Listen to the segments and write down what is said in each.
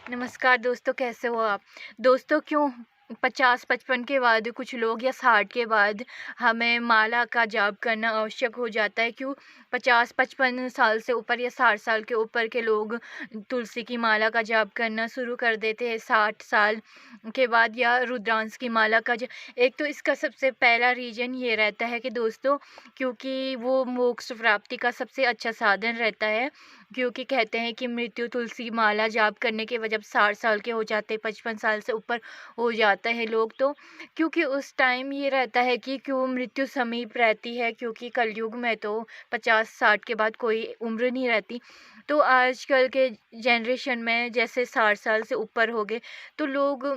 नमस्कार दोस्तों, कैसे हो आप? दोस्तों, क्यों 50-55 के बाद कुछ लोग या 60 के बाद हमें माला का जाप करना आवश्यक हो जाता है? क्यों 50-55 साल से ऊपर या 60 साल के ऊपर के लोग तुलसी की माला का जाप करना शुरू कर देते हैं 60 साल के बाद, या रुद्रांश की माला का ज एक तो इसका सबसे पहला रीज़न ये रहता है कि दोस्तों, क्योंकि वो मोक्ष प्राप्ति का सबसे अच्छा साधन रहता है। क्योंकि कहते हैं कि मृत्यु तुलसी माला जाप करने के जब 60 साल के हो जाते, 55 साल से ऊपर हो जाते हैं लोग, तो क्योंकि उस टाइम ये रहता है कि क्यों मृत्यु समीप रहती है, क्योंकि कलयुग में तो 50-60 के बाद कोई उम्र नहीं रहती। तो आजकल के जनरेशन में जैसे 60 साल से ऊपर हो गए, तो लोग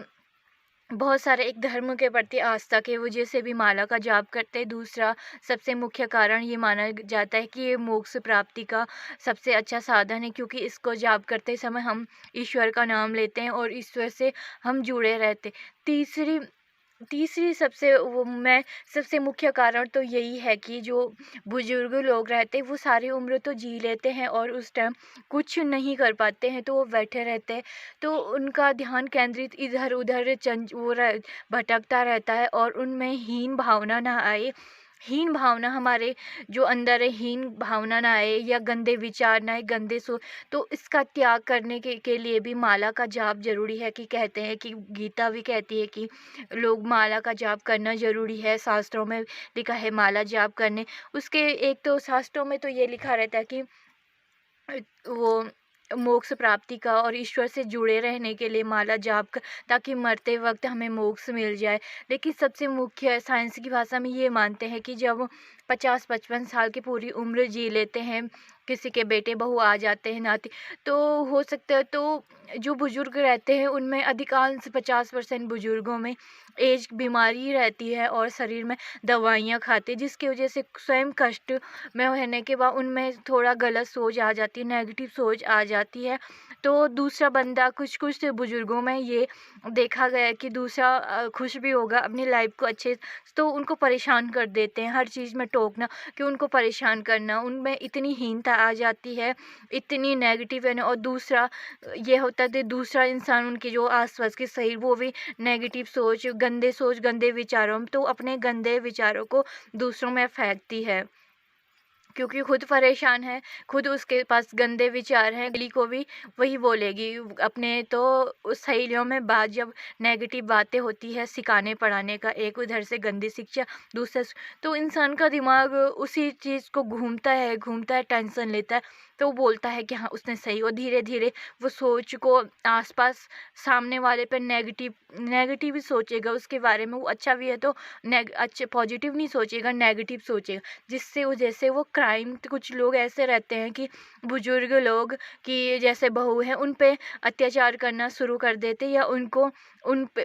बहुत सारे एक धर्म के प्रति आस्था की वजह से भी माला का जाप करते हैं। दूसरा सबसे मुख्य कारण ये माना जाता है कि ये मोक्ष प्राप्ति का सबसे अच्छा साधन है, क्योंकि इसको जाप करते समय हम ईश्वर का नाम लेते हैं और ईश्वर से हम जुड़े रहते। तीसरी तीसरी सबसे मुख्य कारण तो यही है कि जो बुजुर्ग लोग रहते हैं वो सारी उम्र तो जी लेते हैं और उस टाइम कुछ नहीं कर पाते हैं, तो वो बैठे रहते हैं। तो उनका ध्यान केंद्रित इधर उधर भटकता रहता है और उनमें हीन भावना ना आए। हीन भावना हमारे जो अंदर है, हीन भावना ना आए या गंदे विचार ना आए, गंदे सो तो इसका त्याग करने के लिए भी माला का जाप ज़रूरी है। कि कहते हैं कि गीता भी कहती है कि लोग माला का जाप करना ज़रूरी है। शास्त्रों में लिखा है माला जाप करने। उसके एक तो शास्त्रों में तो ये लिखा रहता है कि वो मोक्ष प्राप्ति का और ईश्वर से जुड़े रहने के लिए माला जाप ताकि मरते वक्त हमें मोक्ष मिल जाए। लेकिन सबसे मुख्य साइंस की भाषा में ये मानते हैं कि जब 50-55 साल की पूरी उम्र जी लेते हैं, किसी के बेटे बहू आ जाते हैं नाती, तो हो सकता है तो जो बुजुर्ग रहते हैं उनमें अधिकांश 50% बुजुर्गों में एज बीमारी रहती है और शरीर में दवाइयाँ खाते, जिसकी वजह से स्वयं कष्ट में रहने के बाद उनमें थोड़ा गलत सोच आ जाती है, नेगेटिव सोच आ जाती है। तो दूसरा बंदा कुछ कुछ बुजुर्गों में ये देखा गया है कि दूसरा खुश भी होगा अपनी लाइफ को अच्छे, तो उनको परेशान कर देते हैं, हर चीज़ में टोकना, कि उनको परेशान करना, उनमें इतनी हीनता आ जाती है, इतनी नेगेटिव है। और दूसरा ये होता है कि दूसरा इंसान उनके जो आस-पास के सही वो भी नेगेटिव सोच, गंदे विचारों तो अपने गंदे विचारों को दूसरों में फेंकती है। क्योंकि खुद परेशान है, खुद उसके पास गंदे विचार हैं, अगली को भी वही बोलेगी। अपने तो उस सहेलियों में बात जब नेगेटिव बातें होती है, सिखाने पढ़ाने का, एक उधर से गंदी शिक्षा, दूसरा तो इंसान का दिमाग उसी चीज़ को घूमता है, टेंशन लेता है, तो वो बोलता है कि हाँ, उसने सही, और धीरे-धीरे वो सोच को आस-पास सामने वाले पे नेगेटिव ही सोचेगा उसके बारे में। वो अच्छा भी है तो अच्छे पॉजिटिव नहीं सोचेगा, नेगेटिव सोचेगा। जिससे वो जैसे वो क्राइम, कुछ लोग ऐसे रहते हैं कि बुजुर्ग लोग कि जैसे बहू हैं उन पे अत्याचार करना शुरू कर देते हैं, या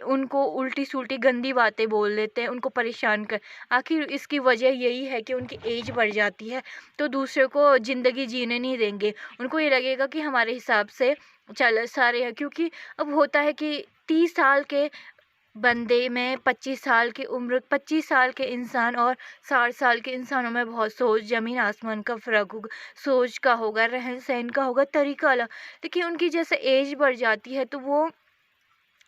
उनको उल्टी-सुल्टी गंदी बातें बोल देते हैं, उनको परेशान कर। आखिर इसकी वजह यही है कि उनकी एज बढ़ जाती है, तो दूसरे को ज़िंदगी जीने नहीं देंगे। उनको ये लगेगा कि हमारे हिसाब से चल सारे हैं, क्योंकि अब होता है कि 30 साल के बंदे में 25 साल के इंसान और 60 साल के इंसानों में बहुत सोच ज़मीन आसमान का फ़र्क होगा। सोच का होगा, रहन-सहन का होगा, तरीका अलग। देखिए उनकी जैसे एज बढ़ जाती है तो वो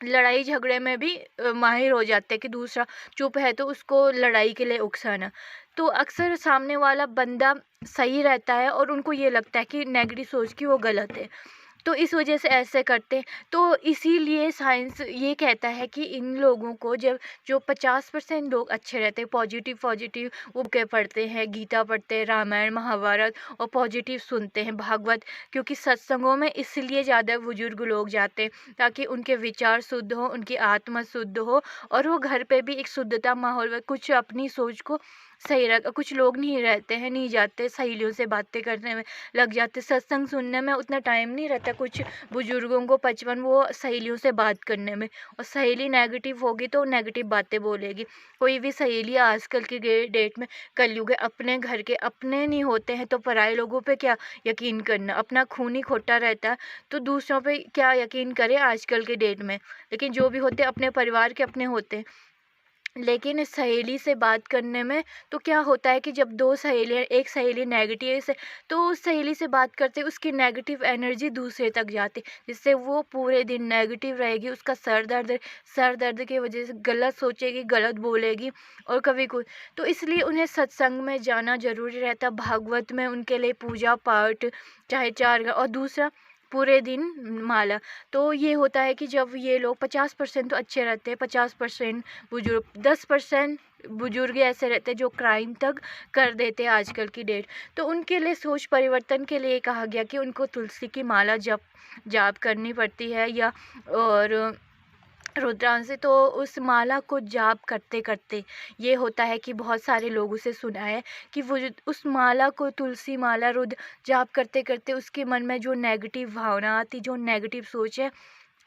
लड़ाई झगड़े में भी माहिर हो जाते हैं, कि दूसरा चुप है तो उसको लड़ाई के लिए उकसाना। तो अक्सर सामने वाला बंदा सही रहता है और उनको ये लगता है कि नेगेटिव सोच की वो गलत है। तो इस वजह से ऐसे करते हैं। तो इसीलिए साइंस ये कहता है कि इन लोगों को जब जो 50% लोग अच्छे रहते हैं, पॉजिटिव वो बुकें पढ़ते हैं, गीता पढ़ते हैं, रामायण, महाभारत, और पॉजिटिव सुनते हैं, भागवत, क्योंकि सत्संगों में इसलिए ज़्यादा बुजुर्ग लोग जाते हैं ताकि उनके विचार शुद्ध हो, उनकी आत्मा शुद्ध हो, और वो घर पे भी एक शुद्धता माहौल में कुछ अपनी सोच को सही रख। कुछ लोग नहीं रहते हैं, नहीं जाते, सहेलियों से बातें करने में लग जाते, सत्संग सुनने में उतना टाइम नहीं रहता कुछ बुजुर्गों को 55, वो सहेलियों से बात करने में, और सहेली नेगेटिव होगी तो नेगेटिव बातें बोलेगी। कोई भी सहेली आजकल की डेट में, कलयुग है, अपने घर के अपने नहीं होते हैं तो पराए लोगों पे क्या यकीन करना, अपना खून ही खोटा रहता है तो दूसरों पे क्या यकीन करे आजकल के डेट में। लेकिन जो भी होते अपने परिवार के अपने होते हैं। लेकिन सहेली से बात करने में तो क्या होता है कि जब 2 सहेलियाँ, एक सहेली नेगेटिव है तो उस सहेली से बात करते उसकी नेगेटिव एनर्जी दूसरे तक जाती, जिससे वो पूरे दिन नेगेटिव रहेगी। उसका सर दर्द की वजह से गलत सोचेगी, गलत बोलेगी और कभी कुछ। तो इसलिए उन्हें सत्संग में जाना ज़रूरी रहता, भागवत में उनके लिए पूजा पाठ, चाहे 4 और दूसरा पूरे दिन माला। तो ये होता है कि जब ये लोग 50% तो अच्छे रहते हैं, 50% बुजुर्ग, 10% बुजुर्ग ऐसे रहते हैं जो क्राइम तक कर देते हैं आजकल की डेट। तो उनके लिए सोच परिवर्तन के लिए कहा गया कि उनको तुलसी की माला जाप करनी पड़ती है, या और रुद्रांश से। तो उस माला को जाप करते करते ये होता है कि बहुत सारे लोगों से सुना है कि वो उस माला को, तुलसी माला रुद्र जाप करते करते उसके मन में जो नेगेटिव भावना आती, जो नेगेटिव सोच है,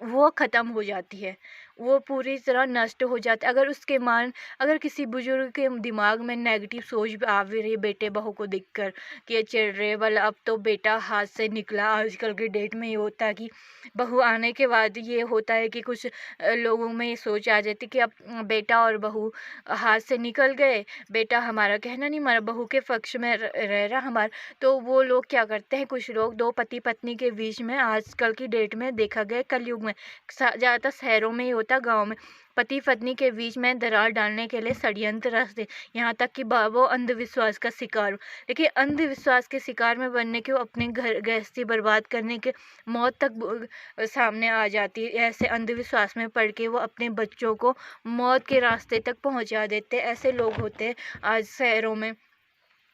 वो ख़त्म हो जाती है, वो पूरी तरह नष्ट हो जाता है। अगर किसी बुजुर्ग के दिमाग में नेगेटिव सोच भी आ भी रही बेटे बहू को देखकर कि ये चिढ़ रहे, वाला अब तो बेटा हाथ से निकला। आजकल के डेट में ये होता है कि बहू आने के बाद ये होता है कि कुछ लोगों में ये सोच आ जाती कि अब बेटा और बहू हाथ से निकल गए, बेटा हमारा कहना नहीं माना, बहू के पक्ष में रह रहा हमारा। तो वो लोग क्या करते हैं, कुछ लोग 2 पति पत्नी के बीच में आजकल की डेट में देखा गया, कलयुग में ज़्यादातर शहरों में ही होता, गांव में पति पत्नी के बीच में दरार डालने के लिए षड्यंत्र रचते, यहाँ तक कि वो अंधविश्वास का शिकार हो। देखिए, अंधविश्वास के शिकार में बनने के वो अपने घर गृहस्थी बर्बाद करने के मौत तक सामने आ जाती है। ऐसे अंधविश्वास में पड़ के वो अपने बच्चों को मौत के रास्ते तक पहुंचा देते, ऐसे लोग होते हैं आज शहरों में।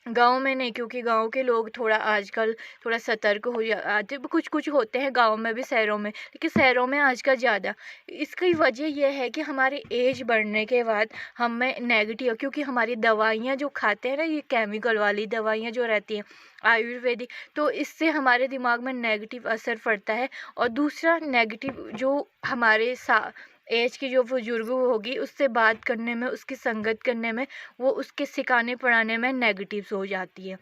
गाँव में नहीं, क्योंकि गाँव के लोग थोड़ा आजकल थोड़ा सतर्क हो जाते, कुछ कुछ होते हैं गाँव में भी, शहरों में, लेकिन शहरों में आजकल ज़्यादा। इसकी वजह यह है कि हमारी एज बढ़ने के बाद हमें नेगेटिव, क्योंकि हमारी दवाइयाँ जो खाते हैं ना, ये केमिकल वाली दवाइयाँ जो रहती हैं आयुर्वेदिक, तो इससे हमारे दिमाग में नेगेटिव असर पड़ता है। और दूसरा नेगेटिव जो हमारे एज की जो बुजुर्ग होगी, उससे बात करने में, उसकी संगत करने में, वो उसके सिखाने पढ़ाने में नेगेटिव हो जाती है।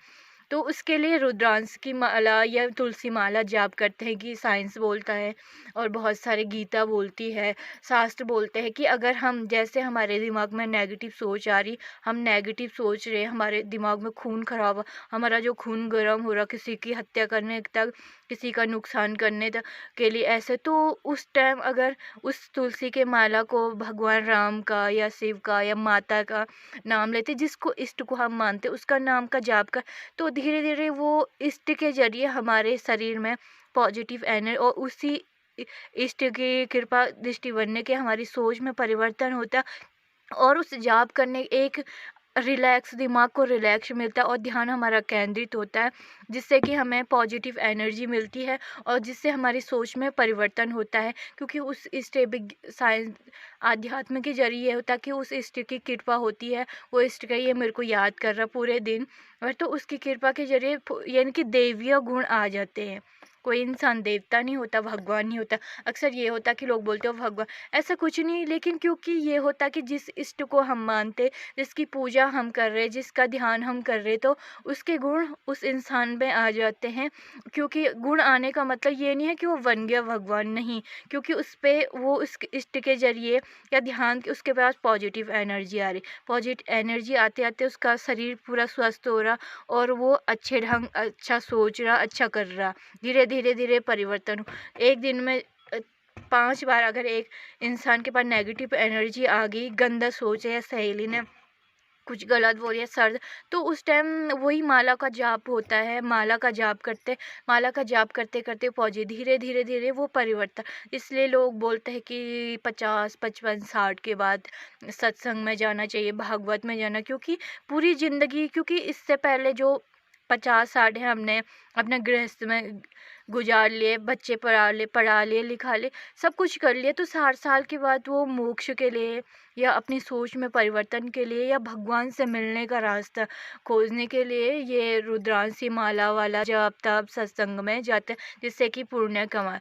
तो उसके लिए रुद्रांश की माला या तुलसी माला जाप करते हैं कि साइंस बोलता है और बहुत सारे गीता बोलती है, शास्त्र बोलते हैं कि अगर हम, जैसे हमारे दिमाग में नेगेटिव सोच आ रही, हम नेगेटिव सोच रहे, हमारे दिमाग में खून खराब, हमारा जो खून गर्म हो रहा किसी की हत्या करने तक, किसी का नुकसान करने तक के लिए, ऐसे तो उस टाइम अगर उस तुलसी के माला को भगवान राम का या शिव का या माता का नाम लेते, जिसको इष्ट को हम मानते, उसका नाम का जाप कर, तो धीरे धीरे वो इष्ट के जरिए हमारे शरीर में पॉजिटिव एनर्जी, और उसी इष्ट की कृपा दृष्टि बनने के हमारी सोच में परिवर्तन होता है। और उस जाप करने एक रिलैक्स, दिमाग को रिलैक्स मिलता है और ध्यान हमारा केंद्रित होता है, जिससे कि हमें पॉजिटिव एनर्जी मिलती है और जिससे हमारी सोच में परिवर्तन होता है। क्योंकि उस इष्ट साइंस आध्यात्म के जरिए होता है कि उस इष्ट की कृपा होती है, वो इष्ट का ये मेरे को याद कर रहा पूरे दिन, और तो उसकी कृपा के जरिए यानी कि देवीय गुण आ जाते हैं। कोई इंसान देवता नहीं होता, भगवान नहीं होता। अक्सर ये होता कि लोग बोलते हो भगवान, ऐसा कुछ नहीं, लेकिन क्योंकि ये होता कि जिस इष्ट को हम मानते, जिसकी पूजा हम कर रहे, जिसका ध्यान हम कर रहे, तो उसके गुण उस इंसान में आ जाते हैं। क्योंकि गुण आने का मतलब ये नहीं है कि वो बन गया भगवान, नहीं, क्योंकि उस पे वो उस इष्ट के जरिए या ध्यान के उसके पास पॉजिटिव एनर्जी आ रही, पॉजिटिव एनर्जी आते आते उसका शरीर पूरा स्वस्थ हो रहा और वो अच्छे ढंग, अच्छा सोच रहा, अच्छा कर रहा, धीरे धीरे धीरे परिवर्तन हो। एक दिन में 5 बार अगर एक इंसान के पास नेगेटिव एनर्जी आ गई, गंदा सोच है, या सहेली ने कुछ गलत बोल या सर, तो उस टाइम वही माला का जाप होता है, माला का जाप करते, माला का जाप करते करते पहुँचे धीरे धीरे धीरे वो परिवर्तन। इसलिए लोग बोलते हैं कि 50 55 60 के बाद सत्संग में जाना चाहिए, भागवत में जाना, क्योंकि पूरी ज़िंदगी, क्योंकि इससे पहले जो 50 60 है हमने अपने गृहस्थ में गुजार लिए, बच्चे पढ़ा लिए लिखा लिए, सब कुछ कर लिए, तो 60 साल के बाद वो मोक्ष के लिए या अपनी सोच में परिवर्तन के लिए या भगवान से मिलने का रास्ता खोजने के लिए ये रुद्रांशी माला वाला जाप ताप सत्संग में जाते हैं, जिससे कि पुण्य कमा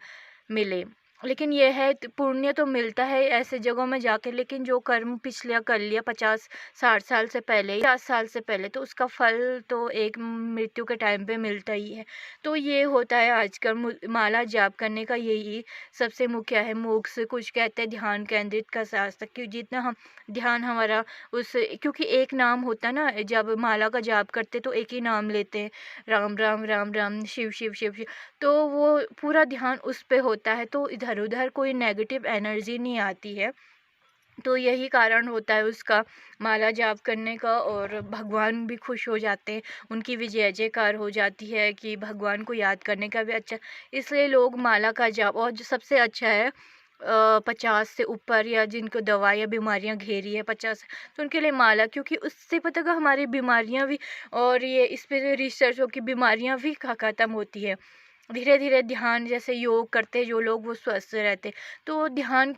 मिले। लेकिन ये है पुण्य तो मिलता है ऐसे जगहों में जाके, लेकिन जो कर्म पिछले कर लिया 50-60 साल से पहले, 50 साल से पहले, तो उसका फल तो एक मृत्यु के टाइम पे मिलता ही है। तो ये होता है आजकल माला जाप करने का यही सबसे मुख्य है। मोक्ष कुछ कहते हैं ध्यान केंद्रित का शास्त्र, कि जितना हम ध्यान हमारा उस, क्योंकि एक नाम होता है ना, जब माला का जाप करते तो एक ही नाम लेते हैं, राम राम राम राम, शिव शिव शिव शिव, तो वो पूरा ध्यान उस पे होता है, तो इधर-उधर कोई नेगेटिव एनर्जी नहीं आती है। तो यही कारण होता है उसका माला जाप करने का, और भगवान भी खुश हो जाते हैं, उनकी भी जय-जयकार हो जाती है कि भगवान को याद करने का भी अच्छा, इसलिए लोग माला का जाप, और जो सबसे अच्छा है 50 से ऊपर या जिनको दवा या बीमारियाँ घेरी है 50, तो उनके लिए माला, क्योंकि उससे पता है हमारी बीमारियाँ भी, और ये इस पे रिसर्च हो कि बीमारियाँ भी ख़त्म होती है। धीरे-धीरे ध्यान जैसे योग करते हैं जो लोग, वो स्वस्थ रहते हैं। तो ध्यान